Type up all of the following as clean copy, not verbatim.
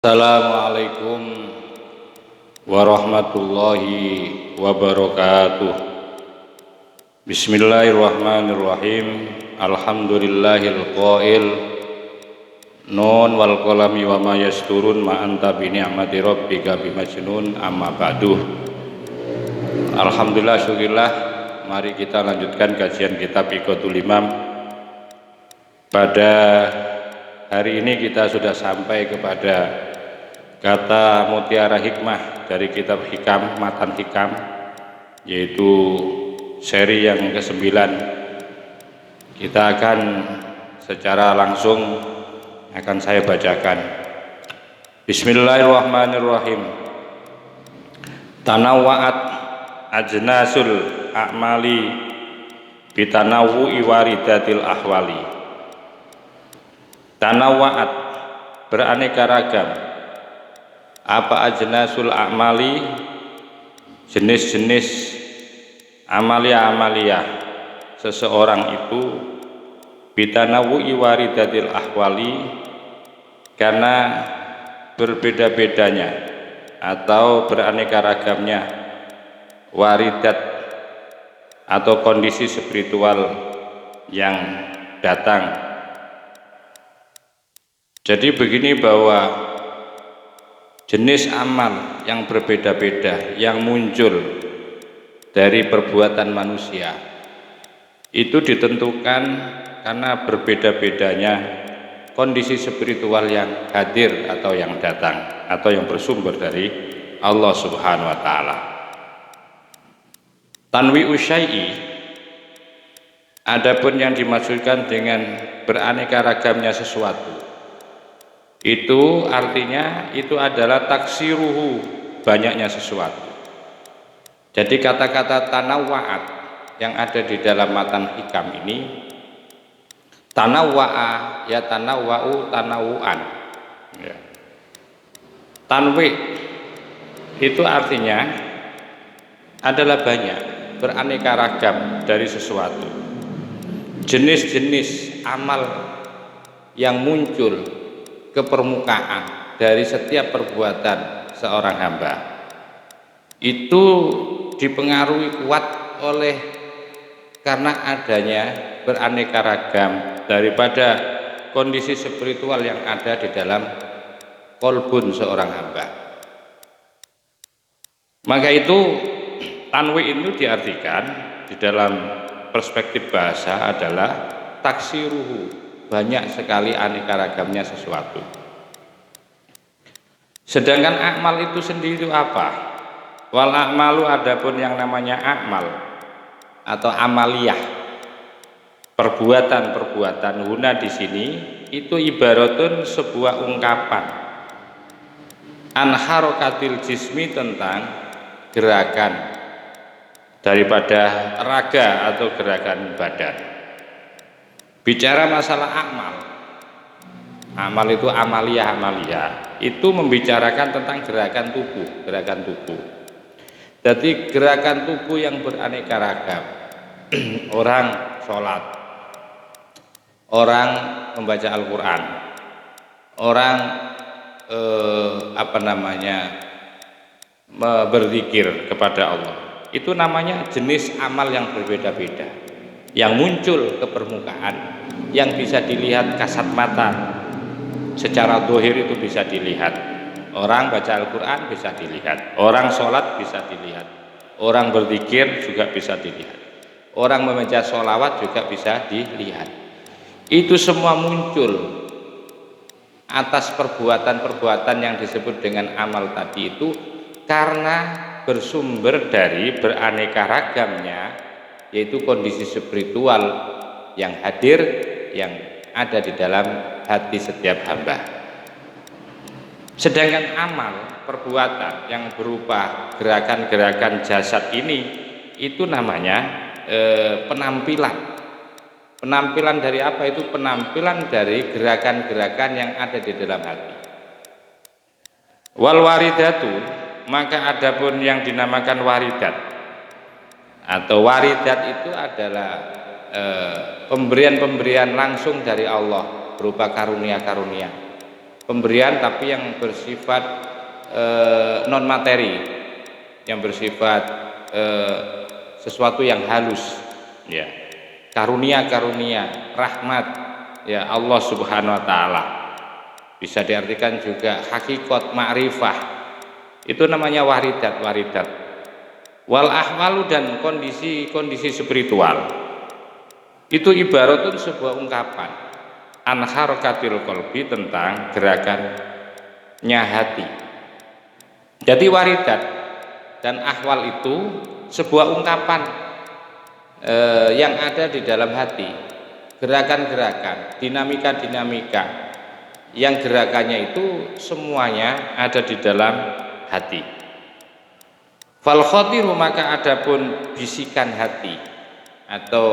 Assalamualaikum warahmatullahi wabarakatuh. Bismillahirrahmanirrahim. Alhamdulillahil qail nun wal qalami wa ma yasturun ma anta bi ni'mati rabbika bimajnun amma ba'du. Alhamdulillah, syukurillah. Mari kita lanjutkan kajian kitab Iqatul Imam. Pada hari ini kita sudah sampai kepada kata mutiara hikmah dari kitab Hikam, Matan Hikam, yaitu seri yang ke-9. Kita akan secara langsung saya bacakan. Bismillahirrahmanirrahim. Tanawwa'at ajnasul a'mali bitanawwu'i waridatil ahwali. Tanawwa'at beraneka ragam. Apa ajnasul a'mali, jenis-jenis amalia-amalia seseorang itu, bitanawu'i waridatil ahwali, karena berbeda-bedanya atau beraneka ragamnya waridat atau kondisi spiritual yang datang. Jadi begini, bahwa jenis amal yang berbeda-beda yang muncul dari perbuatan manusia itu ditentukan karena berbeda-bedanya kondisi spiritual yang hadir atau yang datang atau yang bersumber dari Allah Subhanahu wa taala. Tanwi'u syai'i, adapun yang dimaksudkan dengan beraneka ragamnya sesuatu, itu artinya itu adalah taksiruhu, banyaknya sesuatu. Jadi kata-kata tanawwa'at yang ada di dalam matan hikam ini, tanawwa'a ya tanawwa'u tanawu'an ya. Tanwi' itu artinya adalah banyak, beraneka ragam dari sesuatu. Jenis-jenis amal yang muncul ke permukaan dari setiap perbuatan seorang hamba itu dipengaruhi kuat oleh karena adanya beraneka ragam daripada kondisi spiritual yang ada di dalam kolbun seorang hamba. Maka itu tanwi itu diartikan di dalam perspektif bahasa adalah taksiruhu, banyak sekali aneka ragamnya sesuatu. Sedangkan akmal itu sendiri itu apa? Wal akmalu, adapun yang namanya akmal atau amaliyah, perbuatan-perbuatan huna di sini itu ibaratun sebuah ungkapan an harokatil jismi, tentang gerakan daripada raga atau gerakan badan. Bicara masalah amal itu amaliyah itu membicarakan tentang gerakan tubuh. Jadi gerakan tubuh yang beraneka ragam. Orang sholat, orang membaca Al-Quran, orang berzikir kepada Allah. Itu namanya jenis amal yang berbeda-beda, yang muncul ke permukaan, yang bisa dilihat kasat mata. Secara dohir itu bisa dilihat. Orang baca Al-Quran bisa dilihat, orang sholat bisa dilihat, orang berzikir juga bisa dilihat, orang membaca sholawat juga bisa dilihat. Itu semua muncul atas perbuatan-perbuatan yang disebut dengan amal tadi itu karena bersumber dari beraneka ragamnya, yaitu kondisi spiritual yang hadir, yang ada di dalam hati setiap hamba. Sedangkan amal, perbuatan yang berupa gerakan-gerakan jasad ini, itu namanya penampilan. Penampilan dari apa itu? Penampilan dari gerakan-gerakan yang ada di dalam hati. Wal waridatu, maka adapun yang dinamakan waridat atau waridat itu adalah pemberian-pemberian langsung dari Allah berupa karunia-karunia, pemberian tapi yang bersifat non materi, yang bersifat sesuatu yang halus, ya, karunia rahmat, ya, Allah Subhanahu Wa Taala. Bisa diartikan juga hakikat ma'rifah, itu namanya waridat. Wal ahwalu, dan kondisi spiritual, itu ibaratun sebuah ungkapan an harakatil qalbi, tentang gerakannya hati. Jadi waridat dan ahwal itu sebuah ungkapan yang ada di dalam hati, gerakan-gerakan, dinamika yang gerakannya itu semuanya ada di dalam hati. Fal khotiru, maka adapun bisikan hati atau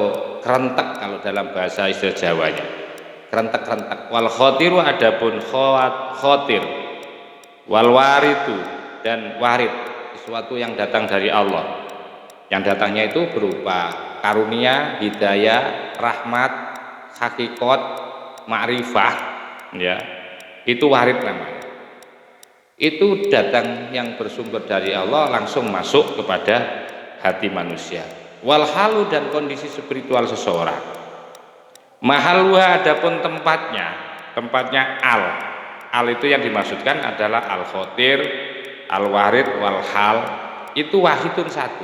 kerentek kalau dalam bahasa istilah Jawanya, kerentek. Wal khotiru, adapun khotir, wal waridu, dan warid, sesuatu yang datang dari Allah, yang datangnya itu berupa karunia, hidayah, rahmat, hakikat, ma'rifah, ya, itu warid namanya. Itu datang yang bersumber dari Allah, langsung masuk kepada hati manusia. Wal halu, dan kondisi spiritual seseorang. Mahaluha, adapun tempatnya al itu yang dimaksudkan adalah al khotir, al warid, wal hal, itu wahidun, satu.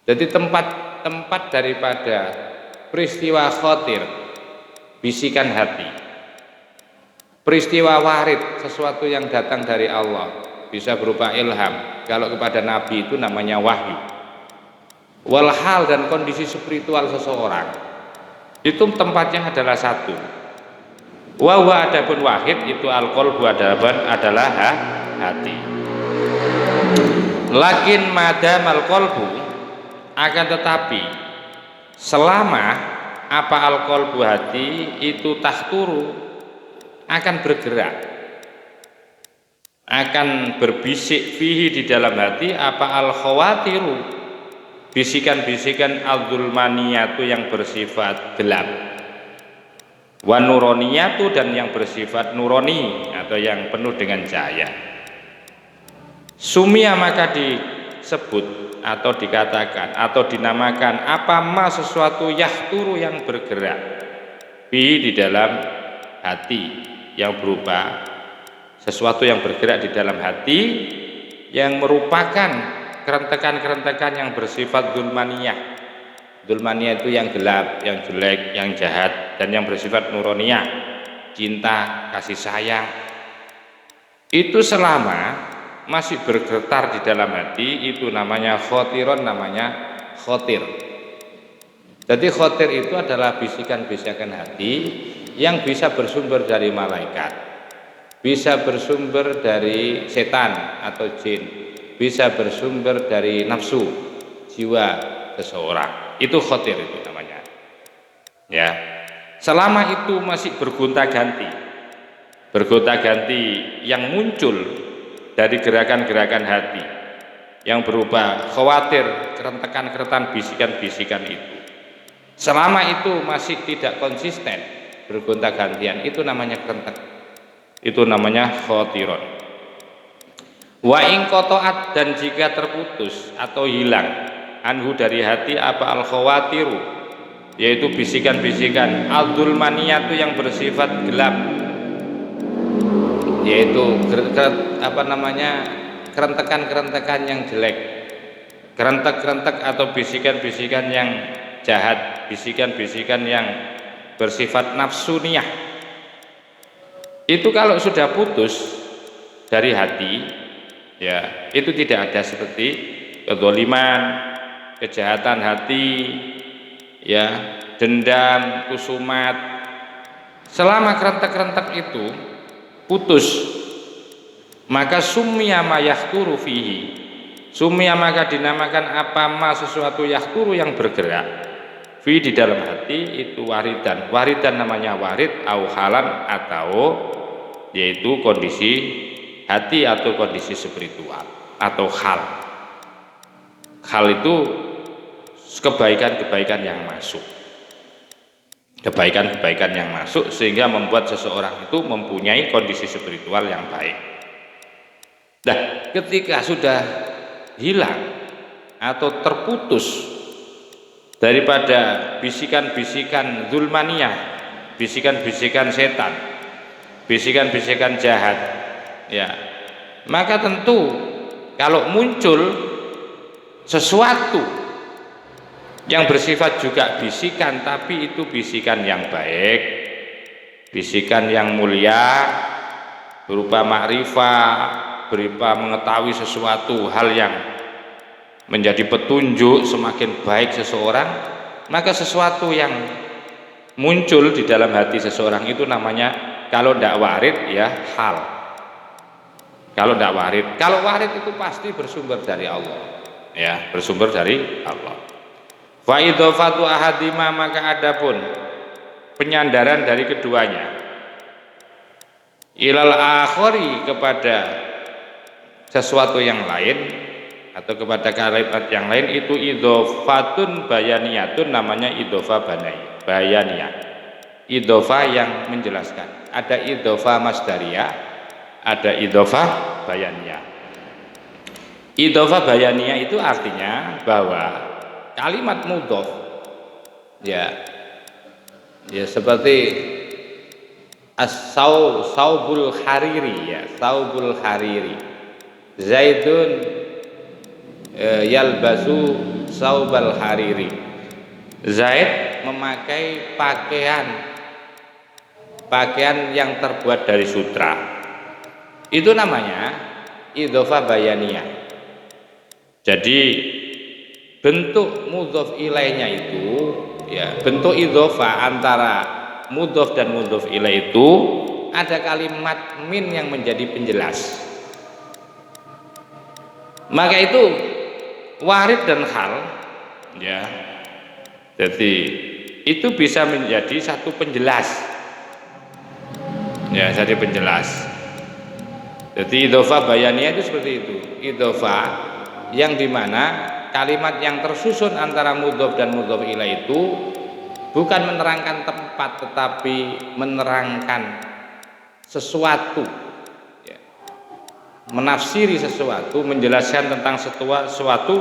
Jadi tempat daripada peristiwa khotir, bisikan hati, peristiwa warid, sesuatu yang datang dari Allah, bisa berupa ilham, kalau kepada Nabi itu namanya wahyu. Wal hal, dan kondisi spiritual seseorang, itu tempatnya adalah satu. Wa adapun wahid, itu al-qalbu, adalah hati. Lakin madamal qalbu, akan tetapi selama apa al-qalbu, hati itu tahturu, akan bergerak, akan berbisik fihi, di dalam hati, apa al khawatiru, bisikan-bisikan al-zulmaniyatu, yang bersifat gelap, wa nuroniyatu, dan yang bersifat nuroni atau yang penuh dengan cahaya. Sumia, maka disebut atau dikatakan atau dinamakan apa ma, sesuatu yahturu, yang bergerak fihi, di dalam hati, yang berupa sesuatu yang bergerak di dalam hati, yang merupakan kerentekan yang bersifat dzulmaniyah. Dzulmaniyah itu yang gelap, yang jelek, yang jahat, dan yang bersifat nuroniyah, cinta, kasih sayang. Itu selama masih bergetar di dalam hati, itu namanya khotiron, namanya khotir. Jadi khotir itu adalah bisikan-bisikan hati yang bisa bersumber dari malaikat, bisa bersumber dari setan atau jin, bisa bersumber dari nafsu jiwa seseorang. Itu khotir itu namanya. Ya, selama itu masih bergonta-ganti yang muncul dari gerakan-gerakan hati, yang berupa khawatir, kerentekan bisikan-bisikan itu. Selama itu masih tidak konsisten, bergonta-gantian, itu namanya kerentek, itu namanya khotiron. Wa ing qata'at, dan jika terputus atau hilang anhu, dari hati, apa al khawatiru, yaitu bisikan-bisikan al-dzulmaniyatu, yang bersifat gelap, yaitu kerentekan yang jelek, kerentek atau bisikan-bisikan yang jahat, bisikan-bisikan yang bersifat nafsuniyah. Itu kalau sudah putus dari hati, ya, itu tidak ada seperti kezaliman, kejahatan hati, ya, dendam, kusumat. Selama kerentek itu putus, maka summiya ma yahturu fihi, summiya, maka dinamakan apa ma, sesuatu yahturu, yang bergerak fi, di dalam hati, itu waridan namanya warid, au halan, atau yaitu kondisi hati atau kondisi spiritual, atau hal itu kebaikan yang masuk. kebaikan-kebaikan yang masuk sehingga membuat seseorang itu mempunyai kondisi spiritual yang baik. Nah, ketika sudah hilang atau terputus daripada bisikan-bisikan zulmaniyah, bisikan-bisikan setan, bisikan-bisikan jahat, ya, maka tentu kalau muncul sesuatu yang bersifat juga bisikan, tapi itu bisikan yang baik, bisikan yang mulia, berupa makrifah, berupa mengetahui sesuatu hal yang menjadi petunjuk semakin baik seseorang, maka sesuatu yang muncul di dalam hati seseorang itu namanya, kalau tidak warid ya hal. Kalau tidak warid, kalau warid itu pasti bersumber dari Allah, ya, bersumber dari Allah. Fa idhofatu ahadima, maka adapun penyandaran dari keduanya, ilal akhari, kepada sesuatu yang lain atau kepada kalimat yang lain, itu idhofatun bayaniyatun, namanya idhofa bayaniyah, idhofa yang menjelaskan. Ada idhofa masdariyah, ada idhofa bayaniyah. Idhofa bayaniyah itu artinya bahwa kalimat mudhof, ya seperti saubul hariri, ya, saubul hariri, Zaidun yalbasu saubal hariri, Zaid memakai pakaian yang terbuat dari sutra. Itu namanya idhofa bayaniyah. Jadi bentuk mudhof ilaihnya itu, ya, bentuk idhofa antara mudhof dan mudhof ilaih itu ada kalimat min yang menjadi penjelas. Maka itu warid dan hal, ya, jadi itu bisa menjadi satu penjelas, ya, jadi penjelas. Jadi idhofa bayaniyah itu seperti itu, idhofa yang dimana kalimat yang tersusun antara mudhof dan mudhof ilaih itu bukan menerangkan tempat, tetapi menerangkan sesuatu, ya, menafsiri sesuatu, menjelaskan tentang sesuatu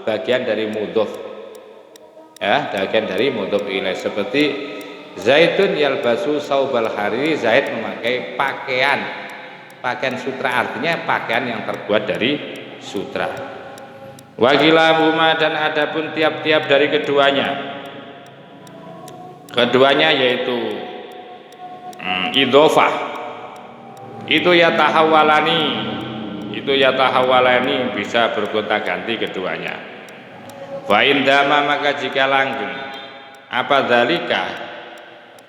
bagian dari mudhof, ya, bagian dari mudhof ilaih. Seperti Zaidun yalbasu saubal hariri, Zaid memakai pakaian sutra, artinya pakaian yang terbuat dari sutra. Wakilahuma, dan adapun tiap-tiap dari keduanya yaitu idhofah itu yatahawalani bisa bergonta-ganti keduanya. Fa indama, maka jika langgeng apa dzalika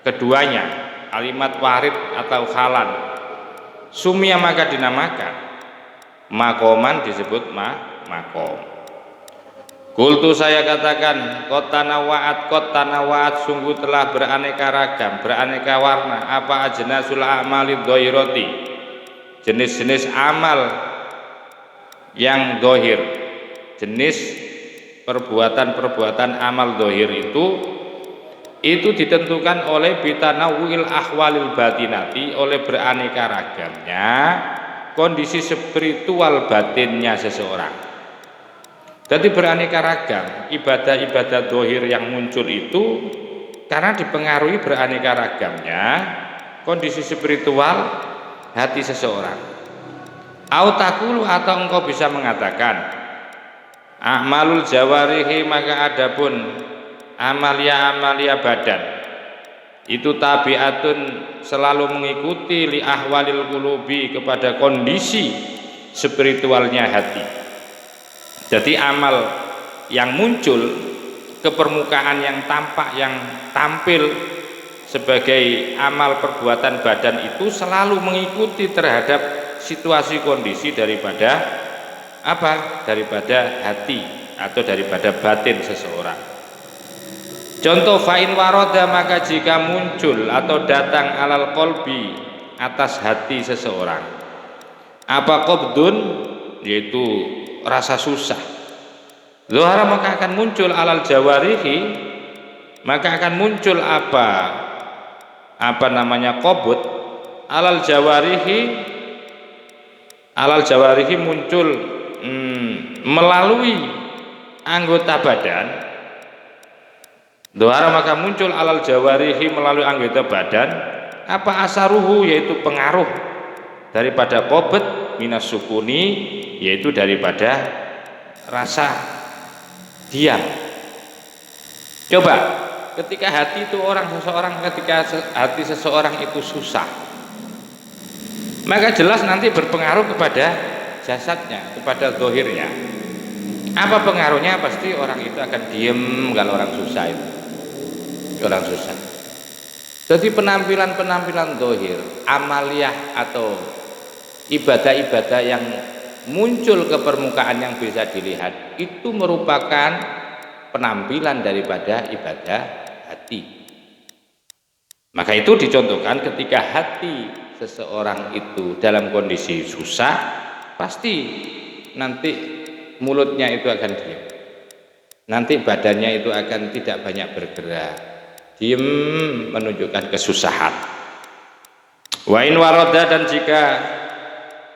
keduanya, kalimat warid atau halan, sumia maka dinamakan makoman, disebut makom. Kultu, saya katakan, kot tanawa'at, sungguh telah beraneka ragam, beraneka warna, apa ajnasul a'malid dhahirati, jenis-jenis amal yang dohir, jenis perbuatan-perbuatan amal dohir itu ditentukan oleh bitanawu'il ahwalil batinati, oleh beraneka ragamnya kondisi spiritual batinnya seseorang. Jadi beraneka ragam ibadah-ibadah dohir yang muncul itu karena dipengaruhi beraneka ragamnya kondisi spiritual hati seseorang. Autakulu, atau engkau bisa mengatakan a'malul jawarihi, maka adapun amalia badan itu tabiatun, selalu mengikuti li ahwalil qulubi, kepada kondisi spiritualnya hati. Jadi amal yang muncul ke permukaan, yang tampak, yang tampil sebagai amal perbuatan badan itu selalu mengikuti terhadap situasi kondisi daripada hati atau daripada batin seseorang. Contoh, fa'in waroda, maka jika muncul atau datang alal qalbi, atas hati seseorang, apa qabdun, yaitu rasa susah, zuhara, maka akan muncul alal jawarihi, maka akan muncul apa qabut alal jawarihi muncul melalui anggota badan. Dohara maka muncul alal jawarihi melalui anggota badan apa asaruhu, yaitu pengaruh daripada qabut minas sukuni, yaitu daripada rasa diam. Coba ketika hati itu ketika hati seseorang itu susah, maka jelas nanti berpengaruh kepada jasadnya, kepada zahirnya. Apa pengaruhnya? Pasti orang itu akan diem kalau orang susah itu. Orang susah. Jadi penampilan zahir, amaliyah atau ibadah-ibadah yang muncul ke permukaan yang bisa dilihat itu merupakan penampilan daripada ibadah hati. Maka itu dicontohkan ketika hati seseorang itu dalam kondisi susah, pasti nanti mulutnya itu akan diam, nanti badannya itu akan tidak banyak bergerak, diam, menunjukkan kesusahan. Wa in warada, dan jika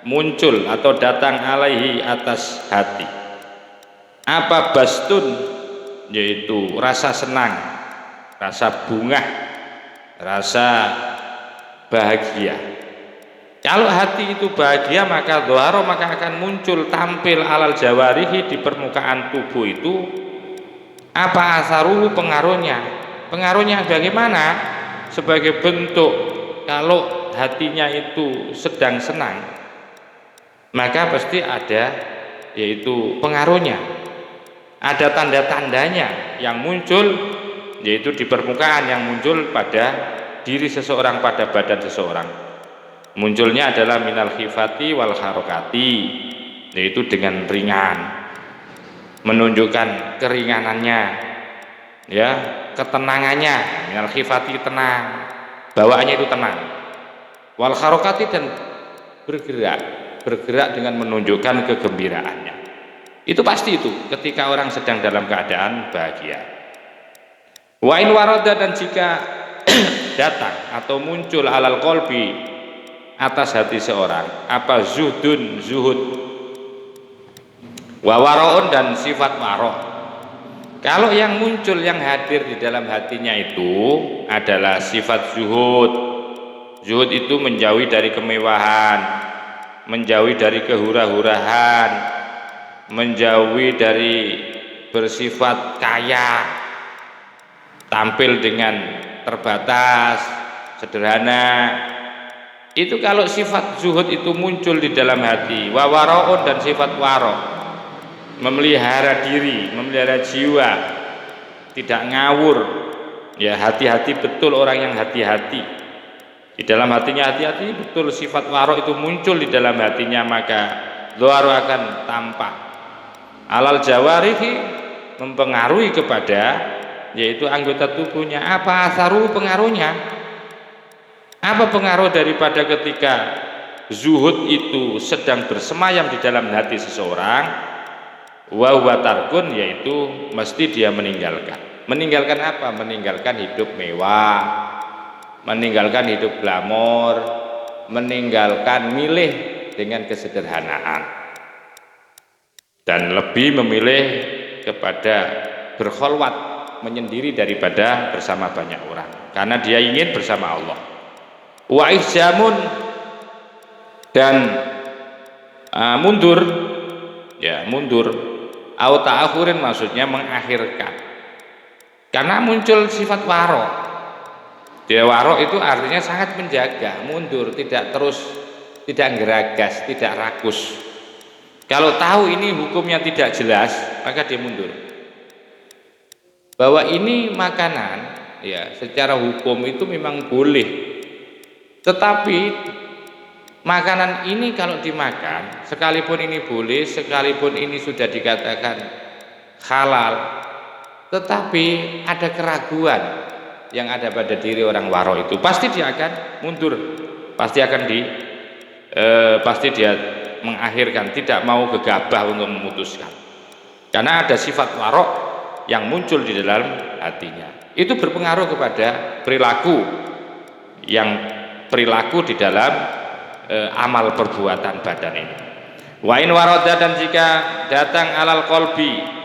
muncul atau datang alaihi atas hati apa bastun, yaitu rasa senang, rasa bungah, rasa bahagia. Kalau hati itu bahagia, maka dhahara, maka akan muncul tampil alal jawarihi, di permukaan tubuh itu apa asaruhu, pengaruhnya. Pengaruhnya bagaimana? Sebagai bentuk kalau hatinya itu sedang senang, maka pasti ada yaitu pengaruhnya, ada tanda-tandanya yang muncul, yaitu di permukaan yang muncul pada diri seseorang, pada badan seseorang. Munculnya adalah minal khifati wal harokati, yaitu dengan ringan, menunjukkan keringanannya, ya, ketenangannya. Minal khifati, tenang, bawaannya itu tenang. Wal harokati, dan bergerak dengan menunjukkan kegembiraannya. Itu pasti itu ketika orang sedang dalam keadaan bahagia. Wa in warada, dan jika datang atau muncul alal qalbi, atas hati seorang apa zuhdun, zuhud, wa waraun, dan sifat waro. Kalau yang muncul, yang hadir di dalam hatinya itu adalah sifat zuhud. Zuhud itu menjauhi dari kemewahan, menjauhi dari kehura-hurahan, menjauhi dari bersifat kaya, tampil dengan terbatas, sederhana. Itu kalau sifat zuhud itu muncul di dalam hati. Wa waraun, dan sifat waro, memelihara diri, memelihara jiwa, tidak ngawur, ya, hati-hati betul orang yang hati-hati. Di dalam hatinya hati-hati betul, sifat waro itu muncul di dalam hatinya, maka dhahara akan tampak alal jawarihi, mempengaruhi kepada yaitu anggota tubuhnya. Apa asaru, pengaruhnya? Apa pengaruh daripada ketika zuhud itu sedang bersemayam di dalam hati seseorang? Wa huwa tarkun, yaitu mesti dia meninggalkan. Meninggalkan apa? Meninggalkan hidup mewah, meninggalkan hidup glamor, meninggalkan milih dengan kesederhanaan, dan lebih memilih kepada berkholwat, menyendiri daripada bersama banyak orang, karena dia ingin bersama Allah. Wa ihjamun, dan mundur, ya, mundur. Au ta'akhurin, maksudnya mengakhirkan, karena muncul sifat waro. Dia waro itu artinya sangat menjaga, mundur, tidak terus, tidak geragas, tidak rakus. Kalau tahu ini hukumnya tidak jelas, maka dia mundur. Bahwa ini makanan, ya, secara hukum itu memang boleh. Tetapi makanan ini kalau dimakan, sekalipun ini boleh, sekalipun ini sudah dikatakan halal, tetapi ada keraguan yang ada pada diri orang waro itu, pasti dia akan mundur, pasti akan pasti dia mengakhirkan, tidak mau gegabah untuk memutuskan, karena ada sifat waro yang muncul di dalam hatinya. Itu berpengaruh kepada perilaku, yang perilaku di dalam amal perbuatan badan ini. Wa in warada, dan jika datang alal qalbi,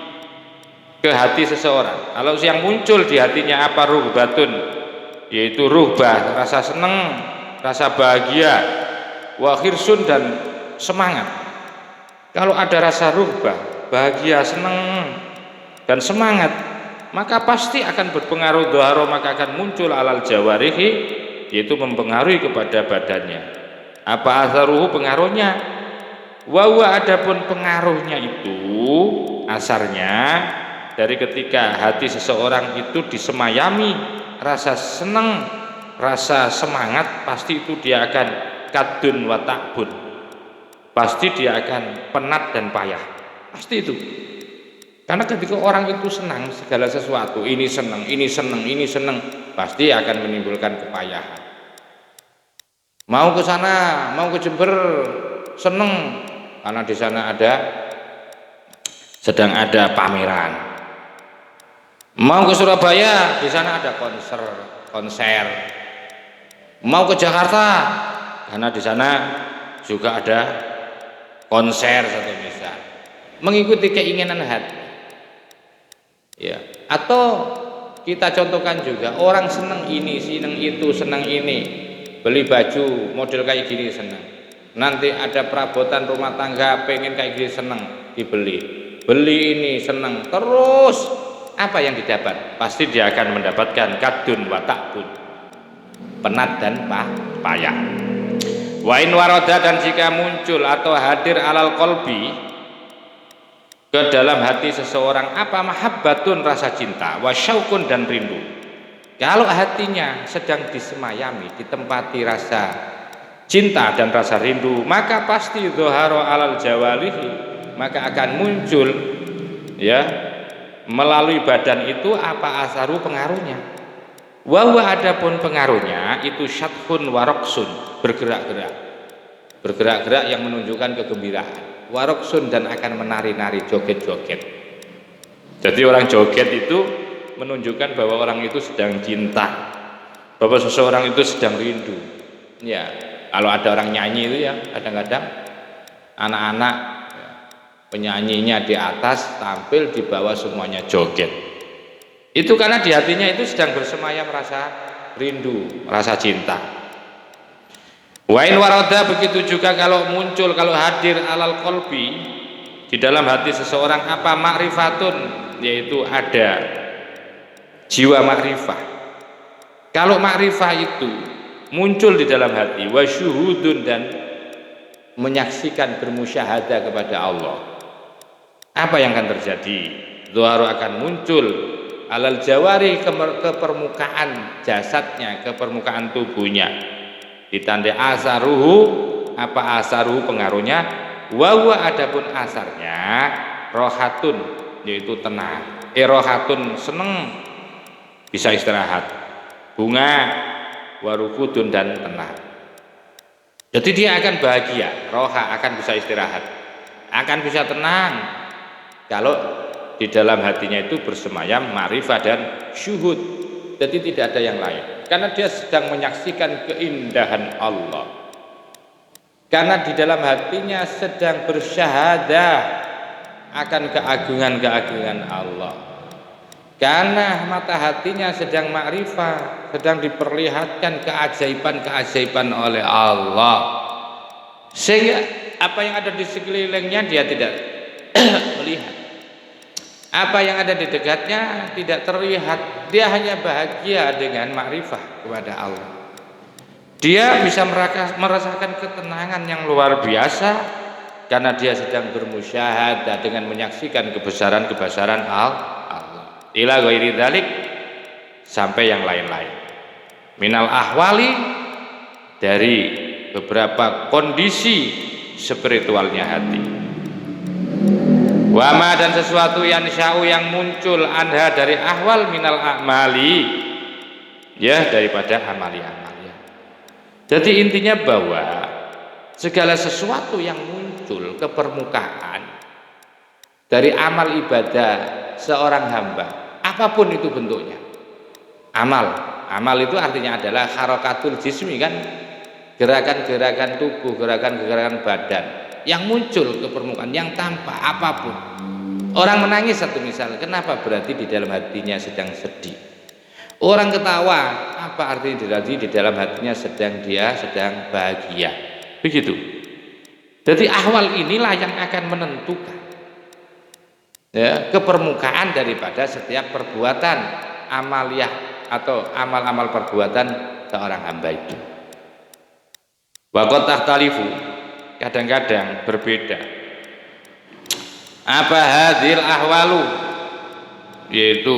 ke hati seseorang, kalau yang muncul di hatinya apa, ruhbatun, yaitu ruhbah, rasa senang, rasa bahagia, wa khirsun, dan semangat. Kalau ada rasa ruhbah, bahagia, senang dan semangat, maka pasti akan berpengaruh dhahara, maka akan muncul alal jawarihi, yaitu mempengaruhi kepada badannya. Apa atharuhu, pengaruhnya? Wa huwa, adapun pengaruhnya itu asarnya dari ketika hati seseorang itu disemayami rasa senang, rasa semangat, pasti itu dia akan kadun wa ta'bun, pasti dia akan penat dan payah, pasti itu. Karena ketika orang itu senang segala sesuatu, ini senang, ini senang, ini senang, pasti akan menimbulkan kepayahan. Mau ke sana, mau ke Jember, senang karena di sana sedang ada pameran. Mau ke Surabaya, di sana ada konser. Mau ke Jakarta, karena di sana juga ada konser, satu misal. Mengikuti keinginan hati. Ya, atau kita contohkan juga, orang senang ini, senang itu, senang ini. Beli baju model kayak gini senang. Nanti ada perabotan rumah tangga pengen kayak gini senang, dibeli. Beli ini senang. Terus apa yang didapat? Pasti dia akan mendapatkan kadun wa ta'bun, penat dan payah. Wa in warada, dan jika muncul atau hadir alal qalbi, ke dalam hati seseorang apa, mahabbatun, rasa cinta, wa syauqun, dan rindu. Kalau hatinya sedang disemayami, ditempati rasa cinta dan rasa rindu, maka pasti dhahara alal jawalihi, maka akan muncul ya melalui badan itu apa asaru, pengaruhnya. Wa huwa, adapun pengaruhnya itu syadhun wa raqsun, bergerak-gerak yang menunjukkan kegembiraan, wa raqsun, dan akan menari-nari, joget-joget. Jadi orang joget itu menunjukkan bahwa orang itu sedang cinta, bahwa seseorang itu sedang rindu. Ya, kalau ada orang nyanyi itu ya kadang-kadang anak-anak ya, penyanyinya di atas tampil, di bawah semuanya joget. Itu karena di hatinya itu sedang bersemayam rasa rindu, rasa cinta. Wa in warada, begitu juga kalau muncul, kalau hadir alal qalbi, di dalam hati seseorang apa, ma'rifatun, yaitu ada jiwa makrifah. Kalau makrifah itu muncul di dalam hati, wa syuhudun, dan menyaksikan, bermusyahadah kepada Allah, apa yang akan terjadi? Dhuharu, akan muncul alal jawari, ke permukaan jasadnya, ke permukaan tubuhnya, ditandai asaruhu, apa asaruhu, pengaruhnya, wa huwa, adapun asarnya rohatun, yaitu tenang, rohatun, seneng, bisa istirahat, bunga, warukudun, dan tenang. Jadi dia akan bahagia, roha, akan bisa istirahat, akan bisa tenang kalau di dalam hatinya itu bersemayam ma'rifah dan syuhud. Jadi tidak ada yang lain, karena dia sedang menyaksikan keindahan Allah, karena di dalam hatinya sedang bersyahadah akan keagungan-keagungan Allah, karena mata hatinya sedang makrifah, sedang diperlihatkan keajaiban-keajaiban oleh Allah, sehingga apa yang ada di sekelilingnya dia tidak melihat, apa yang ada di dekatnya tidak terlihat. Dia hanya bahagia dengan makrifah kepada Allah. Dia bisa merasakan ketenangan yang luar biasa karena dia sedang bermusyahadah dengan menyaksikan kebesaran-kebesaran Allah. Ila ghairi dzalik, sampai yang lain-lain. Minal ahwali, dari beberapa kondisi spiritualnya hati. Wama, dan sesuatu yang sya'u, yang muncul, anha, dari ahwal, minal a'mali, ya, daripada amalia-amalia. Jadi intinya bahwa segala sesuatu yang muncul ke permukaan dari amal ibadah seorang hamba, apapun itu bentuknya, amal Amal itu artinya adalah harakatul jismi kan, gerakan-gerakan tubuh, gerakan-gerakan badan yang muncul ke permukaan, yang tampak apapun. Orang menangis satu misal, kenapa? Berarti di dalam hatinya sedang sedih. Orang ketawa, apa artinya? Di dalam hatinya sedang bahagia. Begitu. Jadi ahwal inilah yang akan menentukan ya, kepermukaan daripada setiap perbuatan amaliyah atau amal-amal perbuatan seorang hamba itu. Waqad tahtalifu, kadang-kadang berbeda. Apa hadil ahwalu, yaitu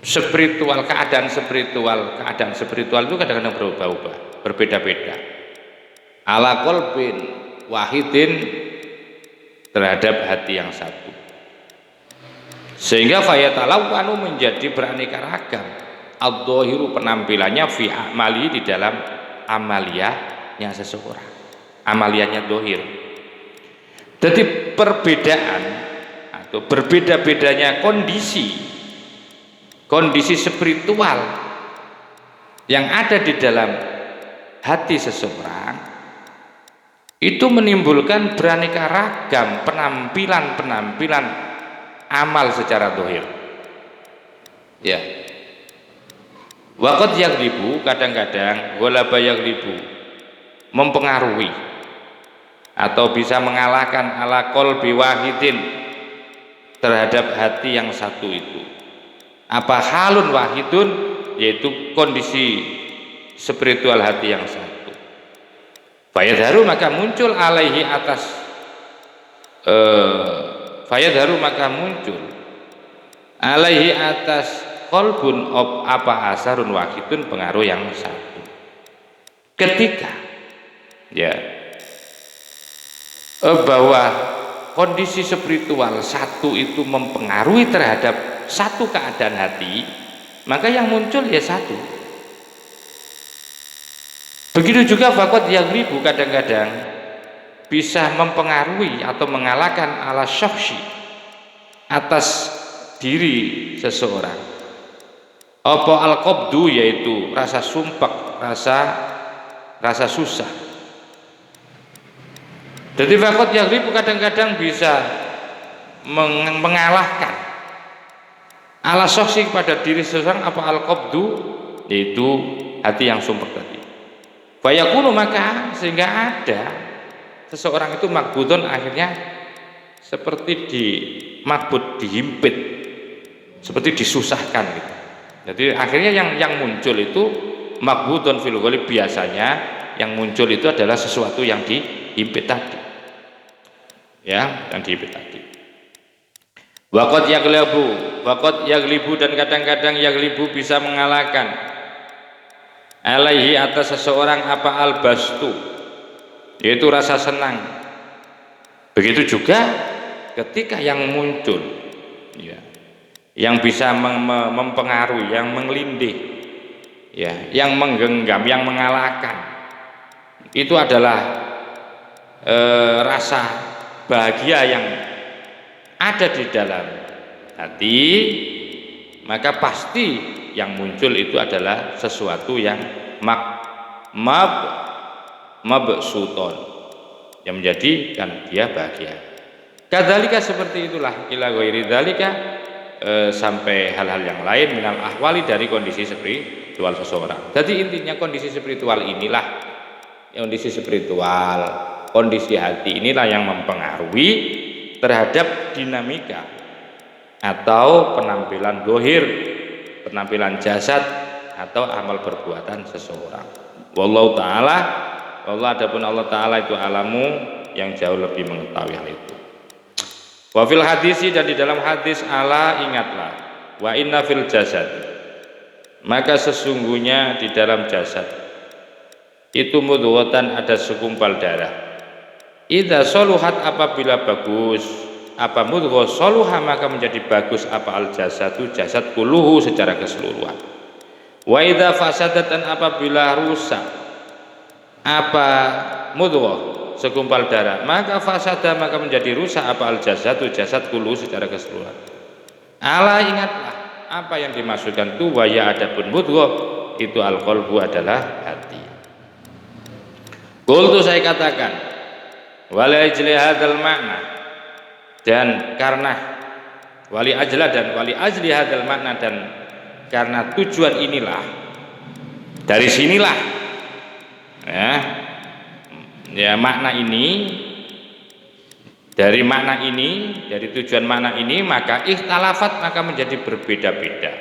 spiritual, keadaan spiritual itu kadang-kadang berubah-ubah, berbeda-beda. Ala qalbin wahidin, terhadap hati yang satu, sehingga fayatalawwanu menjadi beraneka ragam ad-dhahiru penampilannya fi amali di dalam amaliyahnya seseorang, amaliyahnya dhahir. Jadi perbedaan atau berbeda-bedanya kondisi spiritual yang ada di dalam hati seseorang itu menimbulkan beraneka ragam penampilan amal secara dhahir. Ya. Waqad yaghlibu, kadang-kadang ghalaba yaghlibu, mempengaruhi atau bisa mengalahkan ala qalbi wahidin, terhadap hati yang satu itu. Apa halun wahidun, yaitu kondisi spiritual hati yang satu. Fayadharu, maka muncul alaihi atas fayadharu, maka muncul alaihi atas qalbun apa asarun wahidun, pengaruh yang satu. Ketika ya bahwa kondisi spiritual satu itu mempengaruhi terhadap satu keadaan hati, maka yang muncul ya satu. Begitu juga faqad yaghlibu, kadang-kadang bisa mempengaruhi atau mengalahkan ala syakhsi, atas diri seseorang. Apa al-qabdu, yaitu rasa sumpek, rasa susah. Jadi faqad yaghlibu kadang-kadang bisa mengalahkan ala syakhsi pada diri seseorang, apa al-qabdu, yaitu hati yang sumpek tadi. Fayakunu, maka sehingga ada seseorang itu makbudun, akhirnya seperti dihimpit, seperti disusahkan gitu. Jadi akhirnya yang muncul itu makbudun fil ghalib, biasanya yang muncul itu adalah sesuatu yang dihimpit tadi. Ya, yang dihimpit tadi. Waqad yaghlibu, dan kadang-kadang yaghlibu bisa mengalahkan alaihi atas seseorang apa albastu, yaitu rasa senang. Begitu juga ketika yang muncul ya, yang bisa mempengaruhi, yang menglindih ya, yang menggenggam, yang mengalahkan, itu adalah rasa bahagia yang ada di dalam hati, maka pasti yang muncul itu adalah sesuatu yang mabsuton, yang menjadikan dia bahagia. Kadzalika, seperti itulah, ila ghairi dzalika, sampai hal-hal yang lain minal ahwali, dari kondisi spiritual seseorang. Jadi intinya kondisi spiritual inilah, kondisi hati inilah yang mempengaruhi terhadap dinamika atau penampilan zahir, penampilan jasad atau amal perbuatan seseorang. Wallahu ta'ala, adapun Allah ta'ala itu alamu, yang jauh lebih mengetahui hal itu. Wa fil hadisi, dan di dalam hadis, ala, ingatlah, wa inna fil jasad, maka sesungguhnya di dalam jasad itu mudghatan, ada segumpal darah. Idza soluhat, apabila bagus apa mudghah, soluha, maka menjadi bagus apa al jasadu, jasad kuluhu secara keseluruhan. Wa idza fasadat, dan apabila rusak apa mudghah, segumpal darah, maka fasada, maka menjadi rusak apa al jasadu, jasad kuluhu secara keseluruhan. Ala, ingatlah, apa yang dimaksudkan tu waya adapun mudghah itu al-qalbu adalah hati. Qultu saya katakan wali ajli hadzal makna, dan karena wali ajla dan wali ajli hadzal makna, dan karena tujuan inilah, dari sinilah ya makna ini, dari makna ini, dari tujuan makna ini, maka ikhtalafat, maka menjadi berbeda-beda.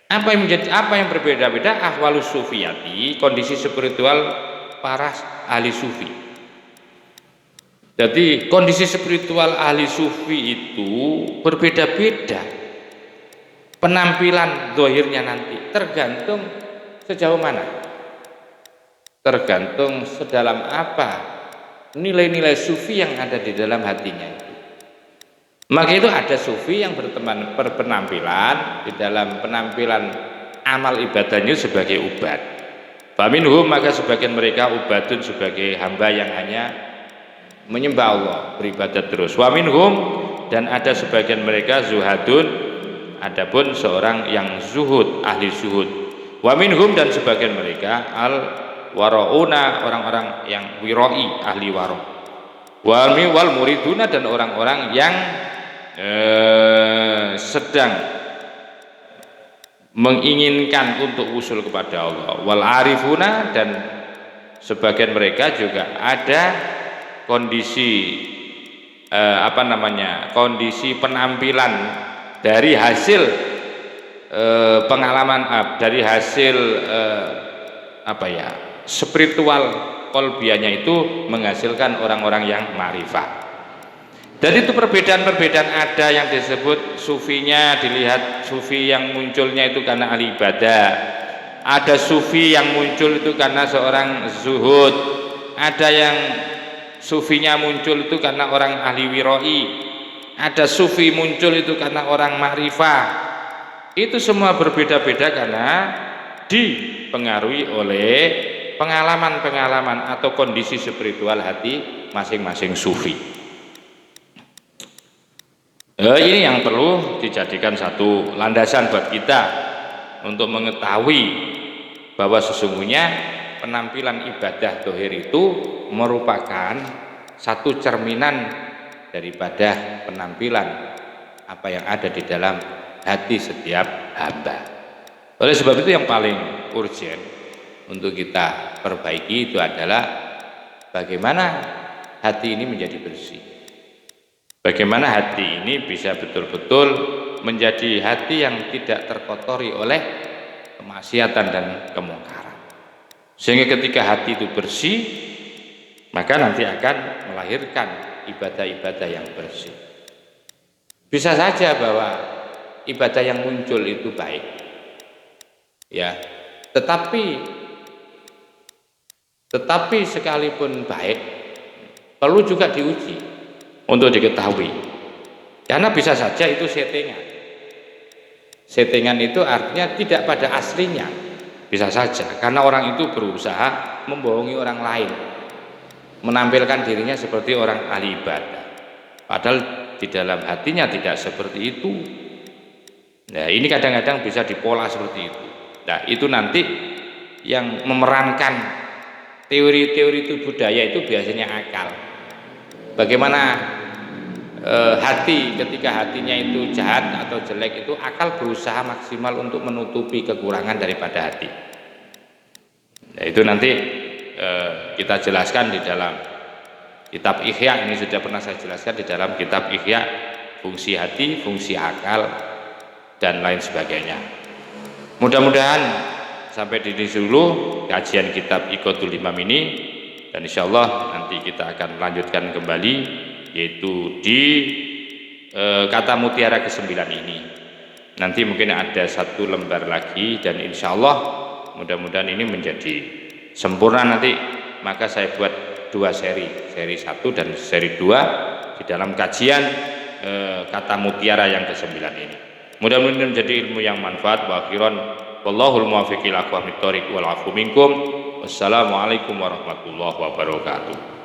Apa yang berbeda-beda? Ahwalus sufiyati, kondisi spiritual para ahli sufi. Jadi kondisi spiritual ahli sufi itu berbeda-beda. Penampilan zahirnya nanti tergantung sejauh mana, tergantung sedalam apa nilai-nilai sufi yang ada di dalam hatinya itu. Maka itu ada sufi yang berpenampilan di dalam penampilan amal ibadahnya sebagai ubat. Faminhum, maka sebagian mereka ubadun, sebagai hamba yang hanya menyembah Allah, beribadat terus. Waminhum, dan ada sebagian mereka zuhadun, adapun seorang yang zuhud, ahli zuhud. Waminhum, dan sebagian mereka al warauna, orang-orang yang wiroi, ahli waro. Wal muriduna, dan orang-orang yang sedang menginginkan untuk usul kepada Allah. Wal arifuna, dan sebagian mereka juga ada kondisi kondisi penampilan dari hasil pengalaman, dari hasil spiritual kolbianya itu menghasilkan orang-orang yang ma'rifah. Dan itu perbedaan-perbedaan ada yang disebut sufinya, dilihat sufi yang munculnya itu karena ahli ibadah, ada sufi yang muncul itu karena seorang zuhud, ada yang sufinya muncul itu karena orang ahli wiroi, ada sufi muncul itu karena orang ma'rifah. Itu semua berbeda-beda karena dipengaruhi oleh pengalaman-pengalaman atau kondisi spiritual hati masing-masing sufi. Ini yang perlu dijadikan satu landasan buat kita untuk mengetahui bahwa sesungguhnya penampilan ibadah zahir itu merupakan satu cerminan daripada penampilan apa yang ada di dalam hati setiap hamba. Oleh sebab itu yang paling urgent untuk kita perbaiki itu adalah bagaimana hati ini menjadi bersih. Bagaimana hati ini bisa betul-betul menjadi hati yang tidak terkotori oleh kemaksiatan dan kemungkaran. Sehingga ketika hati itu bersih, maka nanti akan melahirkan ibadah-ibadah yang bersih. Bisa saja bahwa ibadah yang muncul itu baik, ya, tetapi sekalipun baik perlu juga diuji untuk diketahui, karena bisa saja itu settingan itu artinya tidak pada aslinya, bisa saja karena orang itu berusaha membohongi orang lain, menampilkan dirinya seperti orang ahli ibadah, padahal di dalam hatinya tidak seperti itu. Nah, ini kadang-kadang bisa dipola seperti itu. Nah, itu nanti yang memerankan teori-teori itu budaya itu biasanya akal. Bagaimana hati ketika hatinya itu jahat atau jelek, itu akal berusaha maksimal untuk menutupi kekurangan daripada hati. Nah, itu nanti kita jelaskan di dalam kitab Ihya. Ini sudah pernah saya jelaskan di dalam kitab Ihya, fungsi hati, fungsi akal, dan lain sebagainya. Mudah-mudahan sampai di sini dulu kajian kitab Iqatul Imam ini, dan insyaallah nanti kita akan melanjutkan kembali, yaitu di kata mutiara ke-9 ini. Nanti mungkin ada satu lembar lagi, dan insyaallah mudah-mudahan ini menjadi sempurna nanti. Maka saya buat 2 seri 1 dan seri 2 di dalam kajian kata mutiara yang ke-9 ini. Mudah-mudahan menjadi ilmu yang manfaat. Wa akhiran wallahul muwaffiq ila aqwamit thoriq wal afu minkum. Wassalamualaikum warahmatullahi wabarakatuh.